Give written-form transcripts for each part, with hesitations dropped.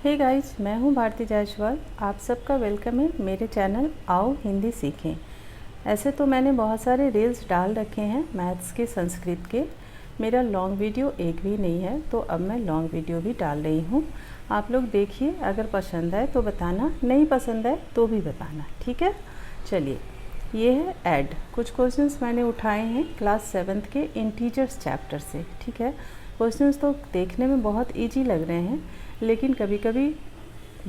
Hey guys, मैं हूं भारती जायसवाल। आप सबका वेलकम है मेरे चैनल आओ हिंदी सीखें। ऐसे तो मैंने बहुत सारे रील्स डाल रखे हैं मैथ्स के, संस्कृत के। मेरा लॉन्ग वीडियो एक भी नहीं है, तो अब मैं लॉन्ग वीडियो भी डाल रही हूं। आप लोग देखिए, अगर पसंद आए तो बताना, नहीं पसंद आए तो भी बताना, ठीक है। चलिए, ये है ऐड। कुछ क्वेश्चंस मैंने उठाए हैं क्लास 7th के इंटीजर्स चैप्टर से, ठीक है। क्वेश्चंस तो देखने में बहुत ईजी लग रहे हैं, लेकिन कभी कभी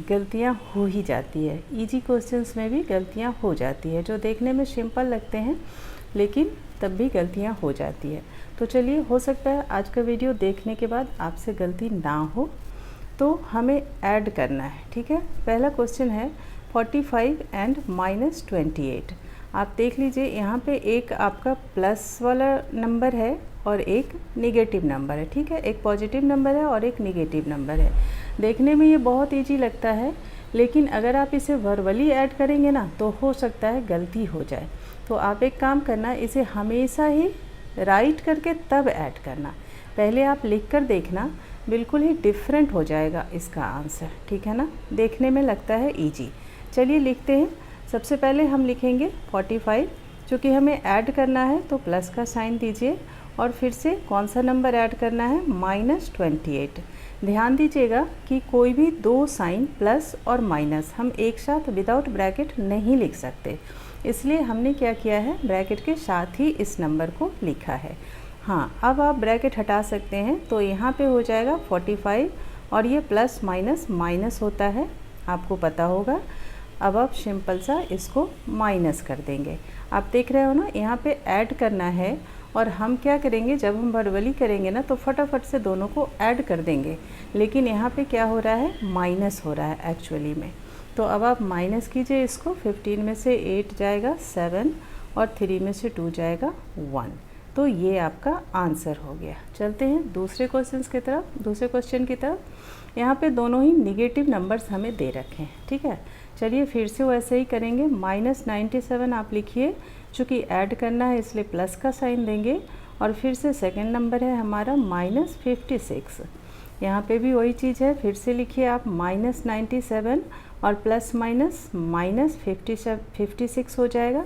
गलतियां हो ही जाती है। इजी क्वेश्चंस में भी गलतियां हो जाती है, जो देखने में सिंपल लगते हैं लेकिन तब भी गलतियां हो जाती है। तो चलिए, हो सकता है आज का वीडियो देखने के बाद आपसे गलती ना हो। तो हमें ऐड करना है, ठीक है। पहला क्वेश्चन है 45 एंड -28। आप देख लीजिए, यहाँ पे एक आपका प्लस वाला नंबर है और एक नेगेटिव नंबर है, ठीक है। एक पॉजिटिव नंबर है और एक नेगेटिव नंबर है। देखने में ये बहुत इजी लगता है, लेकिन अगर आप इसे वर्बली ऐड करेंगे ना तो हो सकता है गलती हो जाए। तो आप एक काम करना, इसे हमेशा ही राइट करके तब ऐड करना। पहले आप लिख कर देखना, बिल्कुल ही डिफरेंट हो जाएगा इसका आंसर, ठीक है ना। देखने में लगता है ईजी। चलिए लिखते हैं। सबसे पहले हम लिखेंगे 45। चूँकि हमें ऐड करना है तो प्लस का साइन दीजिए, और फिर से कौन सा नंबर ऐड करना है, -28। ध्यान दीजिएगा कि कोई भी दो साइन प्लस और माइनस हम एक साथ विदाउट ब्रैकेट नहीं लिख सकते, इसलिए हमने क्या किया है, ब्रैकेट के साथ ही इस नंबर को लिखा है। हाँ, अब आप ब्रैकेट हटा सकते हैं, तो यहाँ पे हो जाएगा 45, और ये प्लस माइनस माइनस होता है, आपको पता होगा। अब आप सिंपल सा इसको माइनस कर देंगे। आप देख रहे हो ना, यहाँ पे ऐड करना है, और हम क्या करेंगे, जब हम वर्बली करेंगे ना तो फटाफट से दोनों को ऐड कर देंगे, लेकिन यहाँ पे क्या हो रहा है, माइनस हो रहा है एक्चुअली में। तो अब आप माइनस कीजिए इसको। 15 में से 8 जाएगा 7, और 3 में से 2 जाएगा 1। तो ये आपका आंसर हो गया। चलते हैं दूसरे क्वेश्चन की तरफ। यहाँ पे दोनों ही निगेटिव नंबर्स हमें दे रखे हैं, ठीक है। चलिए फिर से वैसे ही करेंगे। -97 आप लिखिए, चूँकि ऐड करना है इसलिए प्लस का साइन देंगे, और फिर से सेकंड नंबर है हमारा -56। यहाँ पे भी वही चीज़ है, फिर से लिखिए आप -97 और प्लस माइनस -56 हो जाएगा।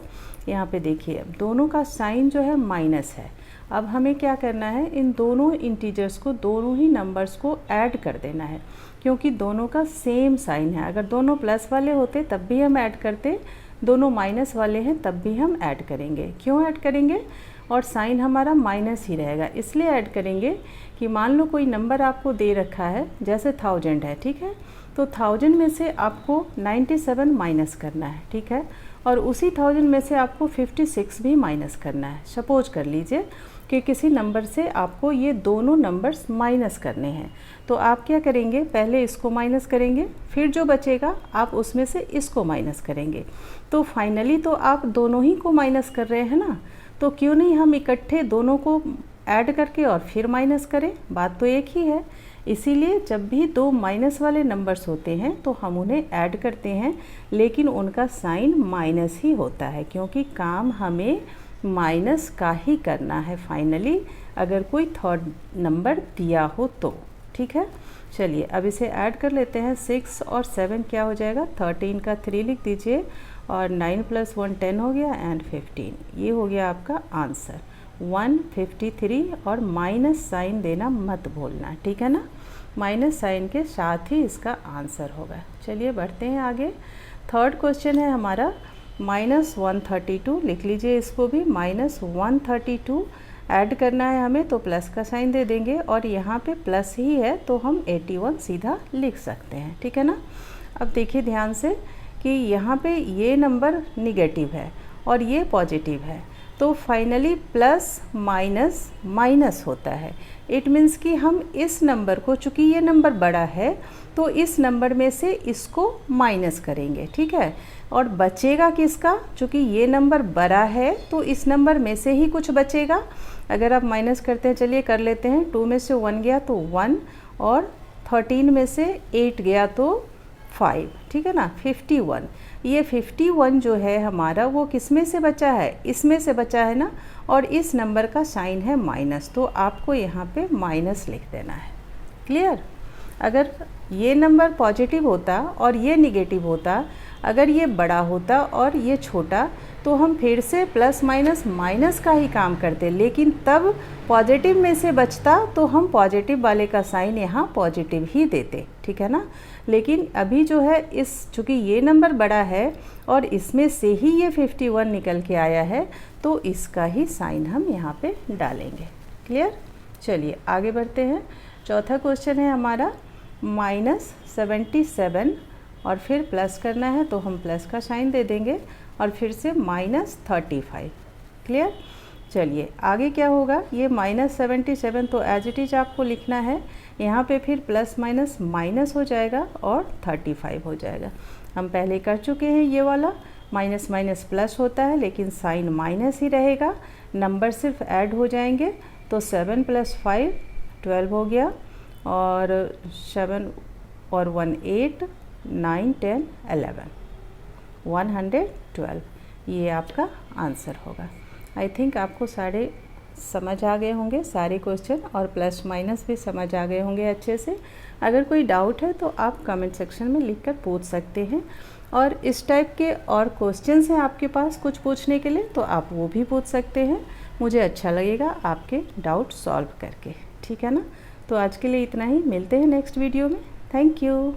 यहाँ पे देखिए, दोनों का साइन जो है माइनस है। अब हमें क्या करना है, इन दोनों इंटीजर्स को, दोनों ही नंबर्स को ऐड कर देना है, क्योंकि दोनों का सेम साइन है। अगर दोनों प्लस वाले होते तब भी हम ऐड करते, दोनों माइनस वाले हैं तब भी हम ऐड करेंगे। क्यों ऐड करेंगे, और साइन हमारा माइनस ही रहेगा, इसलिए ऐड करेंगे कि मान लो कोई नंबर आपको दे रखा है, जैसे 1000 है, ठीक है। तो 1000 में से आपको 97 माइनस करना है, ठीक है, और उसी 1000 में से आपको 56 भी माइनस करना है। सपोज कर लीजिए कि किसी नंबर से आपको ये दोनों नंबर्स माइनस करने हैं, तो आप क्या करेंगे, पहले इसको माइनस करेंगे, फिर जो बचेगा आप उसमें से इसको माइनस करेंगे। तो फाइनली तो आप दोनों ही को माइनस कर रहे हैं ना, तो क्यों नहीं हम इकट्ठे दोनों को ऐड करके और फिर माइनस करें, बात तो एक ही है। इसीलिए जब भी दो माइनस वाले नंबर्स होते हैं तो हम उन्हें ऐड करते हैं, लेकिन उनका साइन माइनस ही होता है, क्योंकि काम हमें माइनस का ही करना है फाइनली, अगर कोई थर्ड नंबर दिया हो तो, ठीक है। चलिए अब इसे ऐड कर लेते हैं। 6 और 7 क्या हो जाएगा, 13 का 3 लिख दीजिए, और 9 + 1 10 हो गया, एंड 15। ये हो गया आपका आंसर 153, और माइनस साइन देना मत भूलना, ठीक है ना। माइनस साइन के साथ ही इसका आंसर होगा। चलिए बढ़ते हैं आगे। थर्ड क्वेश्चन है हमारा -132। लिख लीजिए इसको भी, -132 ऐड करना है हमें, तो प्लस का साइन दे देंगे, और यहाँ पे प्लस ही है तो हम 81 सीधा लिख सकते हैं, ठीक है ना। अब देखिए ध्यान से कि यहाँ पे ये नंबर निगेटिव है और ये पॉजिटिव है, तो फाइनली प्लस माइनस माइनस होता है। इट मीन्स कि हम इस नंबर को, चूँकि ये नंबर बड़ा है तो इस नंबर में से इसको माइनस करेंगे, ठीक है। और बचेगा किसका, चूँकि ये नंबर बड़ा है तो इस नंबर में से ही कुछ बचेगा। अगर आप माइनस करते हैं, चलिए कर लेते हैं। 2 में से 1 गया तो 1, और 13 में से 8 गया तो 5, ठीक है ना, 51। ये 51 जो है हमारा, वो किस में से बचा है, इसमें से बचा है ना, और इस नंबर का साइन है माइनस, तो आपको यहाँ पे माइनस लिख देना है। क्लियर। अगर ये नंबर पॉजिटिव होता और ये निगेटिव होता, अगर ये बड़ा होता और ये छोटा, तो हम फिर से प्लस माइनस माइनस का ही काम करते, लेकिन तब पॉजिटिव में से बचता तो हम पॉजिटिव वाले का साइन यहाँ पॉजिटिव ही देते, ठीक है ना। लेकिन अभी जो है इस चूँकि ये नंबर बड़ा है और इसमें से ही ये 51 निकल के आया है, तो इसका ही साइन हम यहाँ पे डालेंगे। क्लियर? चलिए आगे बढ़ते हैं। चौथा क्वेश्चन है हमारा -77 और फिर प्लस करना है तो हम प्लस का साइन दे देंगे और फिर से -35। क्लियर? चलिए आगे क्या होगा, ये -77 तो एज इट इज आपको लिखना है, यहाँ पे फिर प्लस माइनस माइनस हो जाएगा और 35 हो जाएगा। हम पहले कर चुके हैं ये वाला, माइनस माइनस प्लस होता है लेकिन साइन माइनस ही रहेगा, नंबर सिर्फ ऐड हो जाएंगे। तो 7 + 5 12 हो गया, और 7 और 1 8 9 10 11 112, ये आपका आंसर होगा। आई थिंक आपको सारे समझ आ गए होंगे, सारे क्वेश्चन, और प्लस माइनस भी समझ आ गए होंगे अच्छे से। अगर कोई डाउट है तो आप कमेंट सेक्शन में लिखकर पूछ सकते हैं, और इस टाइप के और क्वेश्चंस हैं आपके पास कुछ पूछने के लिए तो आप वो भी पूछ सकते हैं। मुझे अच्छा लगेगा आपके डाउट सॉल्व करके, ठीक है ना। तो आज के लिए इतना ही, मिलते हैं नेक्स्ट वीडियो में। Thank you.